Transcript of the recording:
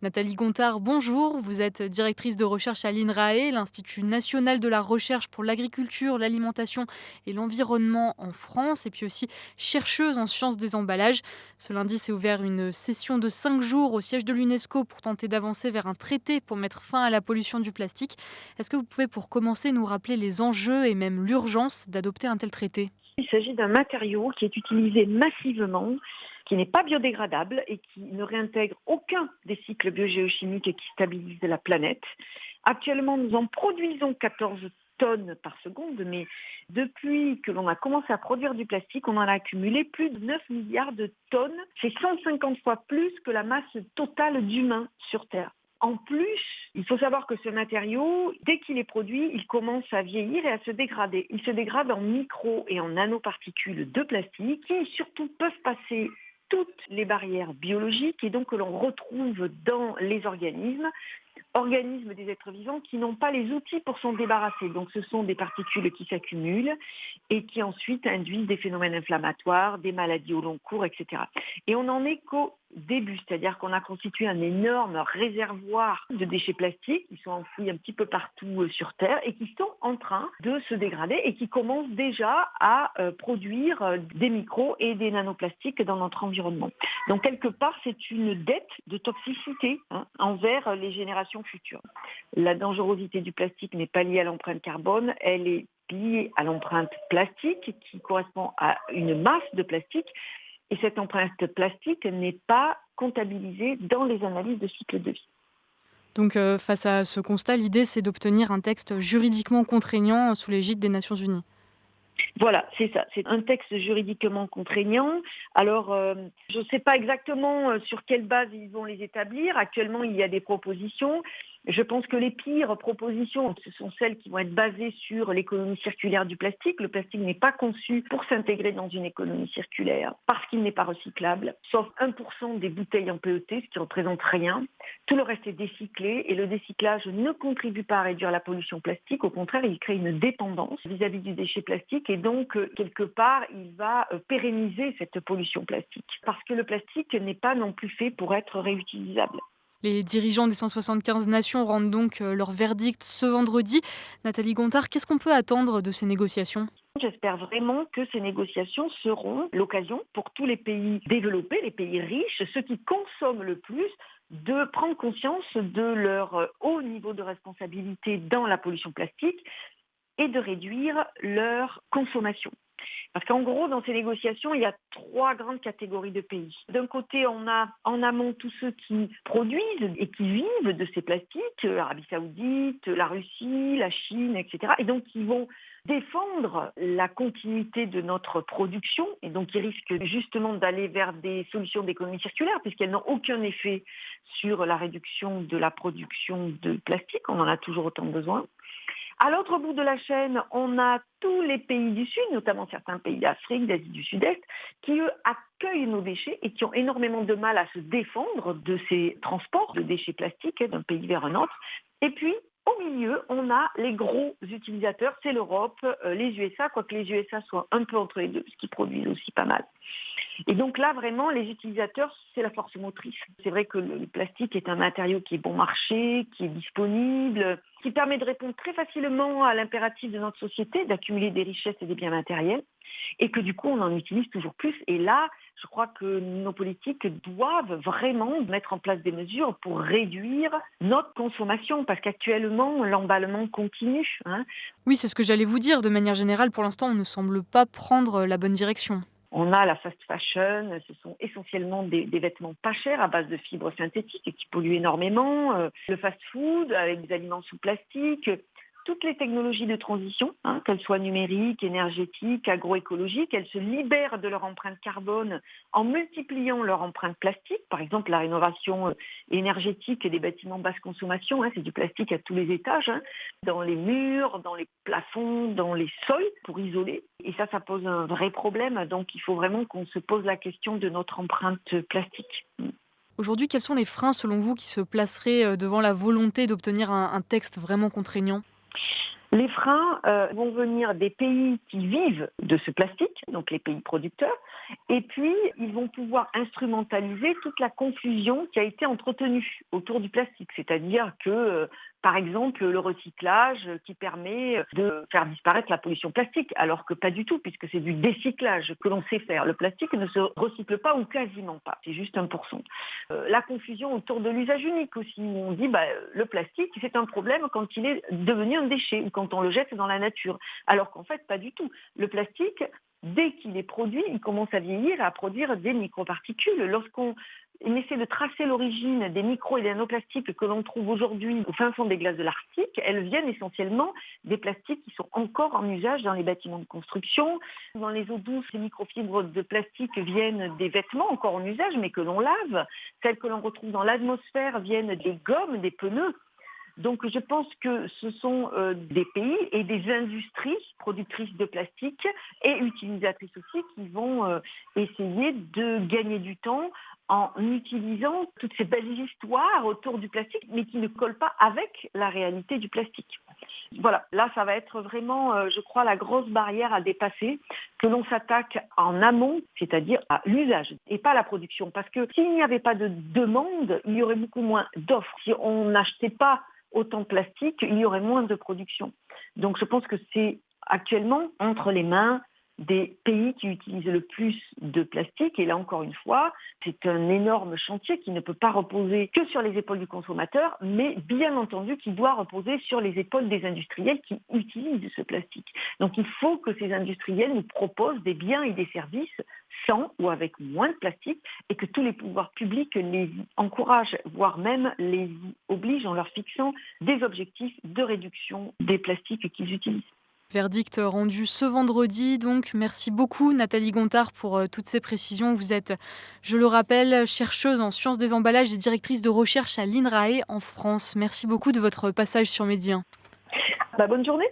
Nathalie Gontard, bonjour. Vous êtes directrice de recherche à l'INRAE, l'Institut national de la recherche pour l'agriculture, l'alimentation et l'environnement en France, et puis aussi chercheuse en sciences des emballages. Ce lundi s'est ouvert une session de 5 jours au siège de l'UNESCO pour tenter d'avancer vers un traité pour mettre fin à la pollution du plastique. Est-ce que vous pouvez, pour commencer, nous rappeler les enjeux et même l'urgence d'adopter un tel traité? Il s'agit d'un matériau qui est utilisé massivement, qui n'est pas biodégradable et qui ne réintègre aucun des cycles biogéochimiques et qui stabilise la planète. Actuellement, nous en produisons 14 tonnes par seconde, mais depuis que l'on a commencé à produire du plastique, on en a accumulé plus de 9 milliards de tonnes. C'est 150 fois plus que la masse totale d'humains sur Terre. En plus, il faut savoir que ce matériau, dès qu'il est produit, il commence à vieillir et à se dégrader. Il se dégrade en micro et en nanoparticules de plastique qui surtout peuvent passer toutes les barrières biologiques et donc que l'on retrouve dans les organismes des êtres vivants qui n'ont pas les outils pour s'en débarrasser. Donc ce sont des particules qui s'accumulent et qui ensuite induisent des phénomènes inflammatoires, des maladies au long cours, etc. Et on n'en est qu'au début, c'est-à-dire qu'on a constitué un énorme réservoir de déchets plastiques qui sont enfouis un petit peu partout sur Terre et qui sont en train de se dégrader et qui commencent déjà à produire des micros et des nanoplastiques dans notre environnement. Donc quelque part, c'est une dette de toxicité envers les générations futures. La dangerosité du plastique n'est pas liée à l'empreinte carbone, elle est liée à l'empreinte plastique qui correspond à une masse de plastique. Et cette empreinte plastique n'est pas comptabilisée dans les analyses de cycle de vie. Donc, face à ce constat, l'idée, c'est d'obtenir un texte juridiquement contraignant sous l'égide des Nations Unies. Voilà, c'est ça. C'est un texte juridiquement contraignant. Alors, je ne sais pas exactement sur quelle base ils vont les établir. Actuellement, il y a des propositions. Je pense que les pires propositions, ce sont celles qui vont être basées sur l'économie circulaire du plastique. Le plastique n'est pas conçu pour s'intégrer dans une économie circulaire parce qu'il n'est pas recyclable, sauf 1% des bouteilles en PET, ce qui représente rien. Tout le reste est décyclé et le décyclage ne contribue pas à réduire la pollution plastique. Au contraire, il crée une dépendance vis-à-vis du déchet plastique et donc, quelque part, il va pérenniser cette pollution plastique parce que le plastique n'est pas non plus fait pour être réutilisable. Les dirigeants des 175 nations rendent donc leur verdict ce vendredi. Nathalie Gontard, qu'est-ce qu'on peut attendre de ces négociations? J'espère vraiment que ces négociations seront l'occasion pour tous les pays développés, les pays riches, ceux qui consomment le plus, de prendre conscience de leur haut niveau de responsabilité dans la pollution plastique et de réduire leur consommation. Parce qu'en gros, dans ces négociations, il y a trois grandes catégories de pays. D'un côté, on a en amont tous ceux qui produisent et qui vivent de ces plastiques, l'Arabie Saoudite, la Russie, la Chine, etc. Et donc, ils vont défendre la continuité de notre production et donc ils risquent justement d'aller vers des solutions d'économie circulaire puisqu'elles n'ont aucun effet sur la réduction de la production de plastique. On en a toujours autant besoin. À l'autre bout de la chaîne, on a tous les pays du Sud, notamment certains pays d'Afrique, d'Asie du Sud-Est, qui, eux, accueillent nos déchets et qui ont énormément de mal à se défendre de ces transports de déchets plastiques d'un pays vers un autre. Et puis, au milieu, on a les gros utilisateurs, c'est l'Europe, les USA, quoique les USA soient un peu entre les deux, parce qu'ils produisent aussi pas mal. Et donc là, vraiment, les utilisateurs, c'est la force motrice. C'est vrai que le plastique est un matériau qui est bon marché, qui est disponible, qui permet de répondre très facilement à l'impératif de notre société d'accumuler des richesses et des biens matériels, et que du coup, on en utilise toujours plus. Et là, je crois que nos politiques doivent vraiment mettre en place des mesures pour réduire notre consommation, parce qu'actuellement, l'emballement continue. Oui, c'est ce que j'allais vous dire. De manière générale, pour l'instant, on ne semble pas prendre la bonne direction. On a la fast fashion, ce sont essentiellement des vêtements pas chers à base de fibres synthétiques et qui polluent énormément. Le fast food avec des aliments sous plastique. Toutes les technologies de transition, qu'elles soient numériques, énergétiques, agroécologiques, elles se libèrent de leur empreinte carbone en multipliant leur empreinte plastique. Par exemple, la rénovation énergétique des bâtiments basse consommation, c'est du plastique à tous les étages, dans les murs, dans les plafonds, dans les sols pour isoler. Et ça pose un vrai problème. Donc, il faut vraiment qu'on se pose la question de notre empreinte plastique. Aujourd'hui, quels sont les freins, selon vous, qui se placeraient devant la volonté d'obtenir un texte vraiment contraignant? Les freins vont venir des pays qui vivent de ce plastique, donc les pays producteurs, et puis ils vont pouvoir instrumentaliser toute la confusion qui a été entretenue autour du plastique. C'est-à-dire que, par exemple, le recyclage qui permet de faire disparaître la pollution plastique, alors que pas du tout, puisque c'est du décyclage que l'on sait faire. Le plastique ne se recycle pas ou quasiment pas, c'est juste 1%. La confusion autour de l'usage unique aussi, où on dit le plastique, c'est un problème quand il est devenu un déchet ou quand on le jette dans la nature. Alors qu'en fait, pas du tout. Le plastique, dès qu'il est produit, il commence à vieillir et à produire des microparticules. Lorsqu'on essaie de tracer l'origine des micro et des nanoplastiques que l'on trouve aujourd'hui au fin fond des glaces de l'Arctique, elles viennent essentiellement des plastiques qui sont encore en usage dans les bâtiments de construction. Dans les eaux douces, les microfibres de plastique viennent des vêtements encore en usage mais que l'on lave. Celles que l'on retrouve dans l'atmosphère viennent des gommes, des pneus. Donc je pense que ce sont des pays et des industries productrices de plastique et utilisatrices aussi qui vont essayer de gagner du temps en utilisant toutes ces belles histoires autour du plastique, mais qui ne collent pas avec la réalité du plastique. Voilà, là ça va être vraiment, je crois, la grosse barrière à dépasser, que l'on s'attaque en amont, c'est-à-dire à l'usage et pas à la production. Parce que s'il n'y avait pas de demande, il y aurait beaucoup moins d'offres. Si on n'achetait pas autant de plastique, il y aurait moins de production. Donc je pense que c'est actuellement entre les mains des pays qui utilisent le plus de plastique. Et là, encore une fois, c'est un énorme chantier qui ne peut pas reposer que sur les épaules du consommateur, mais bien entendu qui doit reposer sur les épaules des industriels qui utilisent ce plastique. Donc il faut que ces industriels nous proposent des biens et des services sans ou avec moins de plastique et que tous les pouvoirs publics les encouragent, voire même les obligent en leur fixant des objectifs de réduction des plastiques qu'ils utilisent. Verdict rendu ce vendredi, donc merci beaucoup Nathalie Gontard pour toutes ces précisions. Vous êtes, je le rappelle, chercheuse en sciences des emballages et directrice de recherche à l'INRAE en France. Merci beaucoup de votre passage sur Midi 1. Bonne journée.